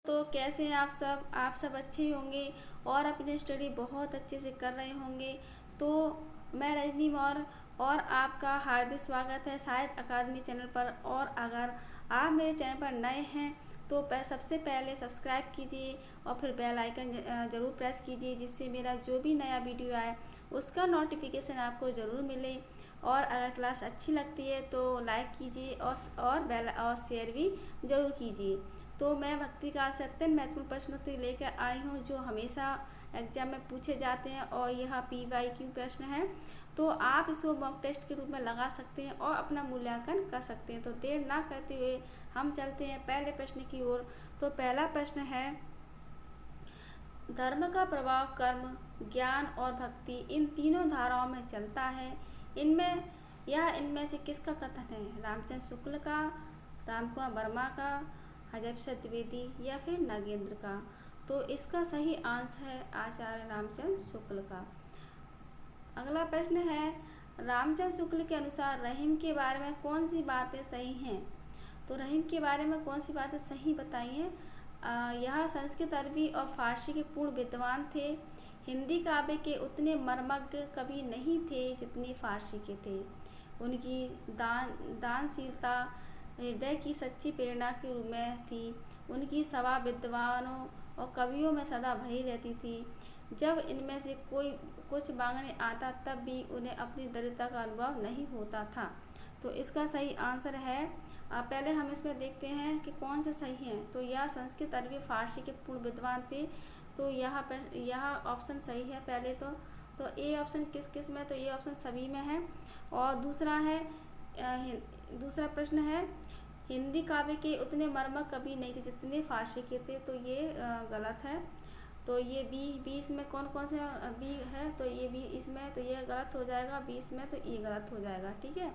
तो कैसे हैं आप सब अच्छे ही होंगे और अपनी स्टडी बहुत अच्छे से कर रहे होंगे। तो मैं रजनी मौर्य और आपका हार्दिक स्वागत है साहित्य अकादमी चैनल पर। और अगर आप मेरे चैनल पर नए हैं तो सबसे पहले सब्सक्राइब कीजिए और फिर बेल आइकन ज़रूर प्रेस कीजिए, जिससे मेरा जो भी नया वीडियो आए उसका नोटिफिकेशन आपको ज़रूर मिले। और अगर क्लास अच्छी लगती है तो लाइक कीजिए और बेल और शेयर भी ज़रूर कीजिए। तो मैं भक्ति काल से अत्यंत महत्वपूर्ण प्रश्नोत्तरी लेकर आई हूँ जो हमेशा एग्जाम में पूछे जाते हैं, और यह PYQ प्रश्न है। तो आप इसको मॉक टेस्ट के रूप में लगा सकते हैं और अपना मूल्यांकन कर सकते हैं। तो देर ना करते हुए हम चलते हैं पहले प्रश्न की ओर। तो पहला प्रश्न है, धर्म का प्रभाव कर्म, ज्ञान और भक्ति इन तीनों धाराओं में चलता है। इनमें से किसका कथन है? रामचंद्र शुक्ल का, रामकुमार वर्मा का, अजय प्रसाद द्विवेदी या फिर नागेंद्र का? तो इसका सही आंसर है आचार्य रामचंद्र शुक्ल का। अगला प्रश्न है, रामचंद्र शुक्ल के अनुसार रहीम के बारे में कौन सी बातें सही हैं? तो रहीम के बारे में कौन सी बातें सही बताई हैं? यह संस्कृत, अरबी और फारसी के पूर्ण विद्वान थे। हिंदी काव्य के उतने मर्मज्ञ कवि नहीं थे जितनी फारसी के थे। उनकी दानशीलता हृदय की सच्ची प्रेरणा के रूप में थी। उनकी सभा विद्वानों और कवियों में सदा भरी रहती थी। जब इनमें से कोई कुछ मांगने आता तब भी उन्हें अपनी दरिद्रता का अनुभव नहीं होता था। तो इसका सही आंसर है, पहले हम इसमें देखते हैं कि कौन सा सही है। तो यह संस्कृत, अरबी, फारसी के पूर्ण विद्वान थे। तो यह ऑप्शन सही है पहले तो ए ऑप्शन किस किस में? तो ये ऑप्शन सभी में है। और दूसरा प्रश्न है, हिंदी काव्य के उतने मर्मज्ञ कवि नहीं थे जितने फारसी के थे। तो ये गलत है। तो ये बी इसमें कौन से बी है? तो ये बी इसमें, तो ये गलत हो जाएगा। बी इसमें तो ये गलत हो जाएगा। ठीक है,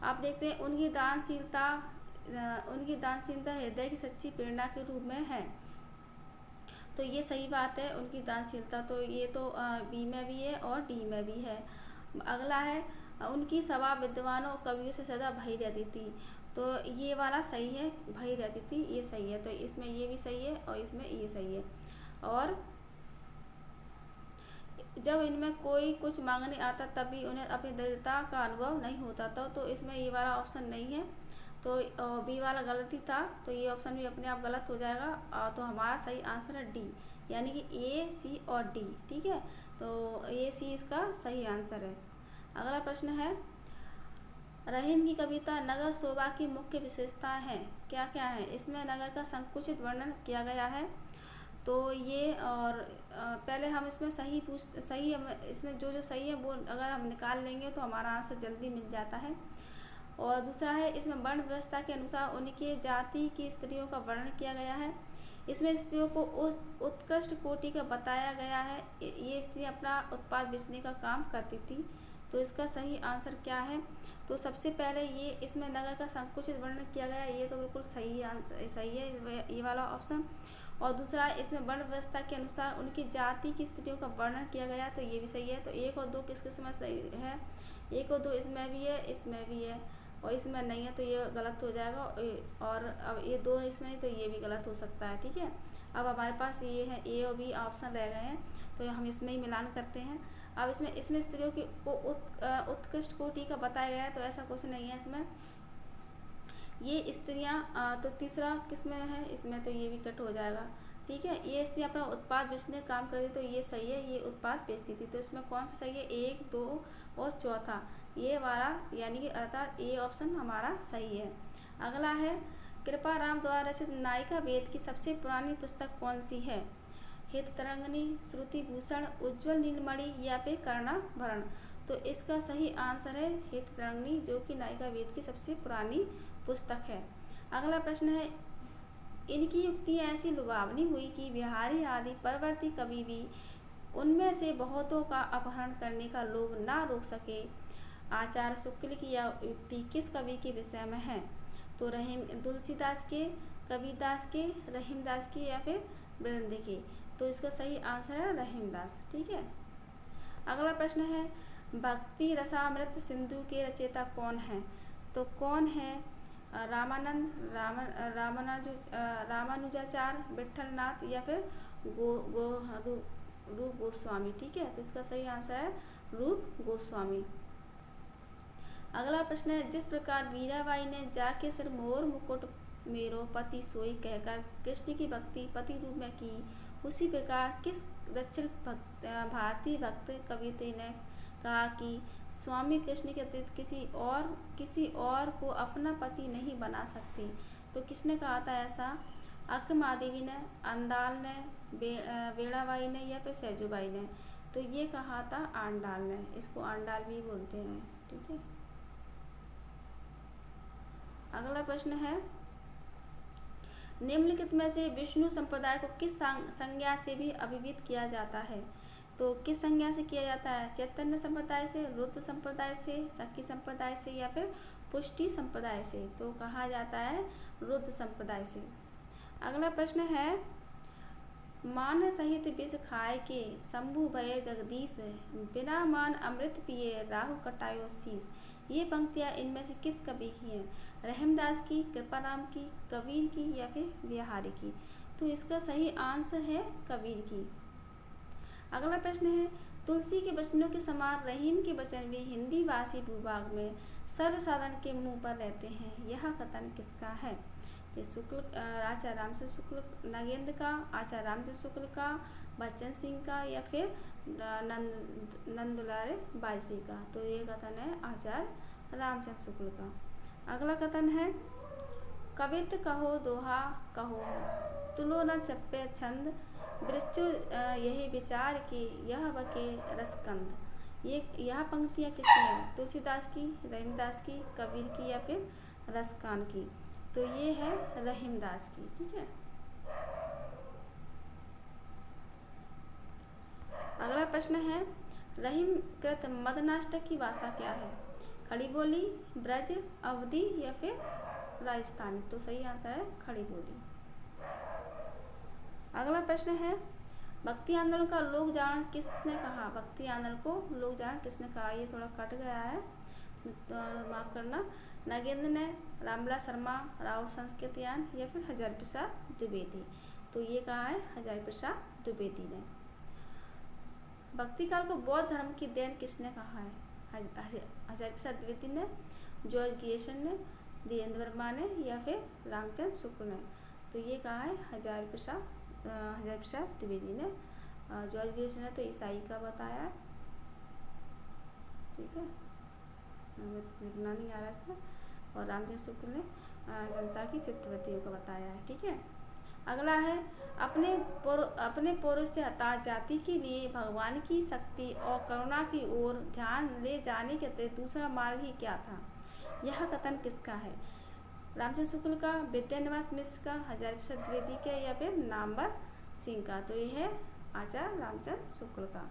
आप देखते हैं उनकी दानशीलता हृदय की सच्ची प्रेरणा के रूप में है। तो ये सही बात है, उनकी दानशीलता। तो ये तो बी में भी है और डी में भी है। अगला है, उनकी सभा विद्वानों और कवियों से सदा भरी रहती थी। तो ये वाला सही है, भरी रहती थी, ये सही है। तो इसमें ये भी सही है और इसमें ये सही है। और जब इनमें कोई कुछ मांगने आता तब भी उन्हें अपनी दरिद्रता का अनुभव नहीं होता था। तो इसमें ये वाला ऑप्शन नहीं है। तो बी वाला गलत ही था, तो ये ऑप्शन भी अपने आप गलत हो जाएगा। तो हमारा सही आंसर है डी, यानी कि ए, सी और डी। ठीक है, तो ए, सी इसका सही आंसर है। अगला प्रश्न है, रहीम की कविता नगर शोभा की मुख्य विशेषताएं हैं क्या क्या है? इसमें नगर का संकुचित वर्णन किया गया है। तो ये और पहले हम इसमें इसमें जो सही है वो अगर हम निकाल लेंगे तो हमारा आंसर जल्दी मिल जाता है। और दूसरा है, इसमें वर्ण व्यवस्था के अनुसार उनके जाति की स्त्रियों का वर्णन किया गया है। इसमें स्त्रियों को उस उत्कृष्ट कोटि का बताया गया है। ये स्त्रियाँ अपना उत्पाद बेचने का काम करती थी। तो इसका सही आंसर क्या है? तो सबसे पहले ये इसमें नगर का संकुचित वर्णन किया गया है, ये तो बिल्कुल सही आंसर सही है, ये वाला ऑप्शन। और दूसरा, इसमें वर्ण व्यवस्था के अनुसार उनकी जाति की स्त्रियों का वर्णन किया गया, तो ये भी सही है। तो 1 और 2 किस में सही है? 1 और 2 इसमें भी है, इसमें भी है, और इसमें नहीं है, तो ये गलत हो जाएगा। और अब ये 2 इसमें नहीं, तो ये भी गलत हो सकता है। ठीक है, अब हमारे पास ये है ए और बी ऑप्शन रह गए हैं, तो हम इसमें ही मिलान करते हैं। अब इसमें स्त्रियों की को उत्कृष्ट कोटि का बताया गया है, तो ऐसा कुछ नहीं है इसमें। ये स्त्रियाँ तो तीसरा किस में है? इसमें, तो ये भी कट हो जाएगा। ठीक है, ये स्त्रियाँ अपना उत्पाद बेचने का काम करती, तो ये सही है, ये उत्पाद बेचती थी। तो इसमें कौन सा सही है? 1, 2 और चौथा ये वाला, यानी कि अर्थात ए ऑप्शन हमारा सही है। अगला है, कृपाराम द्वारा रचित नायिका वेद की सबसे पुरानी पुस्तक कौन सी है? हिततरंगिणी, श्रुति भूषण, उज्ज्वल नीलमणि या फिर कर्णाभरण? तो इसका सही आंसर है हिततरंगिणी, जो कि नायिका वेद की सबसे पुरानी पुस्तक है। अगला प्रश्न है, इनकी युक्तियाँ ऐसी लुभावनी हुई कि बिहारी आदि परवर्ती कवि भी उनमें से बहुतों का अपहरण करने का लोभ ना रोक सके। आचार्य शुक्ल की यह युक्ति किस कवि के विषय में है? तो तुलसीदास के, कबीरदास के, रहीमदास के या फिर वृंद के? तो इसका सही आंसर है रहीमदास। ठीक है, अगला प्रश्न है, भक्ति रसामृत सिंधु के रचयिता कौन है? तो कौन है? रामानंद, रामानुजाचार्य, विट्ठलनाथ या फिर रूप गोस्वामी। ठीक है, तो इसका सही आंसर है रूप गोस्वामी। अगला प्रश्न है, जिस प्रकार मीराबाई ने जाके सिर मोर मुकुट मेरो पति सोई कहकर कृष्ण की भक्ति पति रूप में की, उसी प्रकार किस दक्षिण भारतीय भक्त कवयित्री ने कहा कि स्वामी कृष्ण के अतिरिक्त किसी और को अपना पति नहीं बना सकती? तो किसने कहा था ऐसा? अक्क महादेवी ने, अंदाल ने, बेड़ाबाई ने या फिर सैजोबाई ने? तो ये कहा था आंडाल ने, इसको आंडाल भी बोलते हैं। ठीक है, अगला प्रश्न है, निम्नलिखित में से विष्णु संप्रदाय को किस संज्ञा से भी अभिहित किया जाता है? तो किस संज्ञा से किया जाता है? चैतन्य संप्रदाय से, रुद्र संप्रदाय से, शक्ति संप्रदाय से या फिर पुष्टि संप्रदाय से? तो कहा जाता है रुद्र संप्रदाय से। अगला प्रश्न है, मान सहित विष खाए के शंभु भये जगदीश, बिना मान अमृत पिए राहु कटायो शीश। ये पंक्तियाँ इनमें से किस कवि की हैं? रहमदास की, कृपाराम की, कबीर की या फिर बिहारी की? तो इसका सही आंसर है कबीर की। अगला प्रश्न है, तुलसी के वचनों के समान रहीम के वचन भी हिंदी भाषी भूभाग में सर्वसाधारण के मुंह पर रहते हैं, यह कथन किसका है? ये शुक्ल, आचार्य रामचंद्र शुक्ल नगेंद्र का, आचार्य रामचंद्र शुक्ल का, बच्चन सिंह का या फिर नंदलाल वाजपेयी का? तो ये कथन है आचार्य रामचंद्र शुक्ल का। अगला कथन है, कवित कहो दोहा कहो, तुलो न चप्पे छंद, वृक्षो यही विचार की यह बके रसकंद। यह पंक्तियाँ किसकी हैं? तुलसीदास की, रहीमदास की, कबीर की या फिर रसकान की? तो ये है रहीमदास की। ठीक है, अगला प्रश्न है, रहीम कृत मदनाष्टक की भाषा क्या है? खड़ी बोली, ब्रज, अवधी या फिर राजस्थानी? तो सही आंसर है खड़ी बोली। अगला प्रश्न है, भक्ति आंदोलन का लोक जागरण किसने कहा? भक्ति आंदोलन को लोक जागरण किसने कहा? ये थोड़ा कट गया है तो माफ करना। नगेंद्र ने, रामविलास शर्मा, राव संस्कृतयान या फिर हजारी प्रसाद द्विवेदी? तो ये कहा है हजारी प्रसाद द्विवेदी ने। भक्ति काल को बौद्ध धर्म की देन किसने कहा है? हजारी प्रसाद द्विवेदी ने, जॉर्ज ग्रियर्सन ने, धीरेन्द्र वर्मा ने या फिर रामचंद्र शुक्ल ने? तो ये कहा है हजारी प्रसाद द्विवेदी ने। जॉर्ज ग्रियर्सन ने तो ईसाई का बताया है। ठीक है, लिखना नहीं आ रहा इसमें। और रामचंद्र शुक्ल ने जनता की चित्तवृत्तियों का बताया है। ठीक है, अगला है, अपने पौरुष से हताश जाति के लिए भगवान की शक्ति और करुणा की ओर ध्यान ले जाने के अतिरिक्त दूसरा मार्ग ही क्या था? यह कथन किसका है? रामचंद्र शुक्ल का, विद्यानिवास मिश्र का, हजारी प्रसाद द्विवेदी का या फिर नामवर सिंह का? तो यह है आचार्य रामचंद्र शुक्ल का।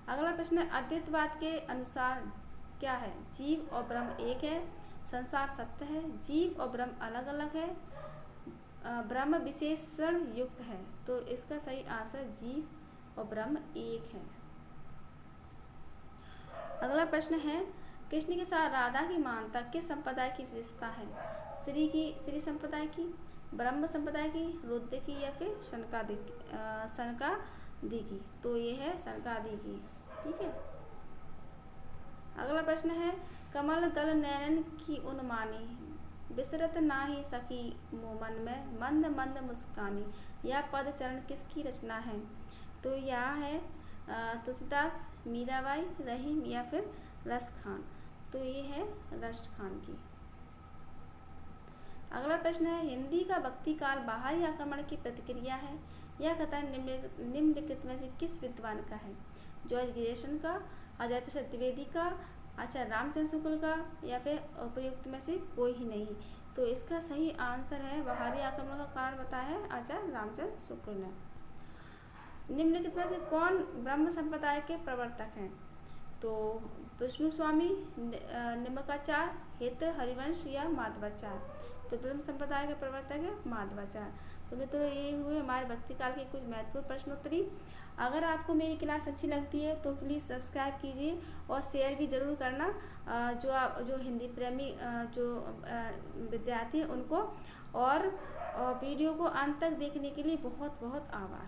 अगला प्रश्न है, अद्वैतवाद के अनुसार क्या है? जीव और ब्रह्म एक है, संसार सत्य है, जीव और ब्रह्म अलग अलग है, ब्रह्म विशेषण युक्त है? तो इसका सही आंसर जीव और ब्रह्म एक है। अगला प्रश्न है, कृष्ण के साथ राधा की महानता किस संप्रदाय की विशेषता है? श्री संप्रदाय की, ब्रह्म संप्रदाय की, रुद्र की या फिर सनकादि की? तो ये है सनकादि की। ठीक है, अगला प्रश्न है, कमल दल नयन की उन्मानी, बिसरत ना ही सकी मोमन में मंद मंद मुस्कानी। यह पद चरण किसकी रचना है? तो यह है तुलसीदास, मीराबाई, रहीम या फिर रस खान? तो ये है रस खान की। अगला प्रश्न है, हिंदी का भक्ति काल बाहरी आक्रमण की प्रतिक्रिया है, यह कथन निम्नलिखित में से किस विद्वान का है? जॉर्ज ग्रियर्सन का, हजारी प्रसाद द्विवेदी का, आचार्य रामचंद्र शुक्ल का या फिर उपयुक्त में से कोई ही नहीं? तो इसका सही आंसर है, बाहरी आक्रमण का कारण बताया है आचार्य रामचंद्र शुक्ल ने। निम्नलिखित में से कौन ब्रह्म संप्रदाय के प्रवर्तक हैं? तो विष्णु स्वामी, निम्बार्क, हित, हरिवंश या माधवाचार्य? तो ब्रह्म संप्रदाय के प्रवर्तक है माधवाचार्य। तो मित्रों ये हुए हमारे भक्ति काल के कुछ महत्वपूर्ण प्रश्नोत्तरी। अगर आपको मेरी क्लास अच्छी लगती है तो प्लीज़ सब्सक्राइब कीजिए और शेयर भी ज़रूर करना जो हिंदी प्रेमी जो विद्यार्थी हैं उनको। और वीडियो को अंत तक देखने के लिए बहुत बहुत आभार।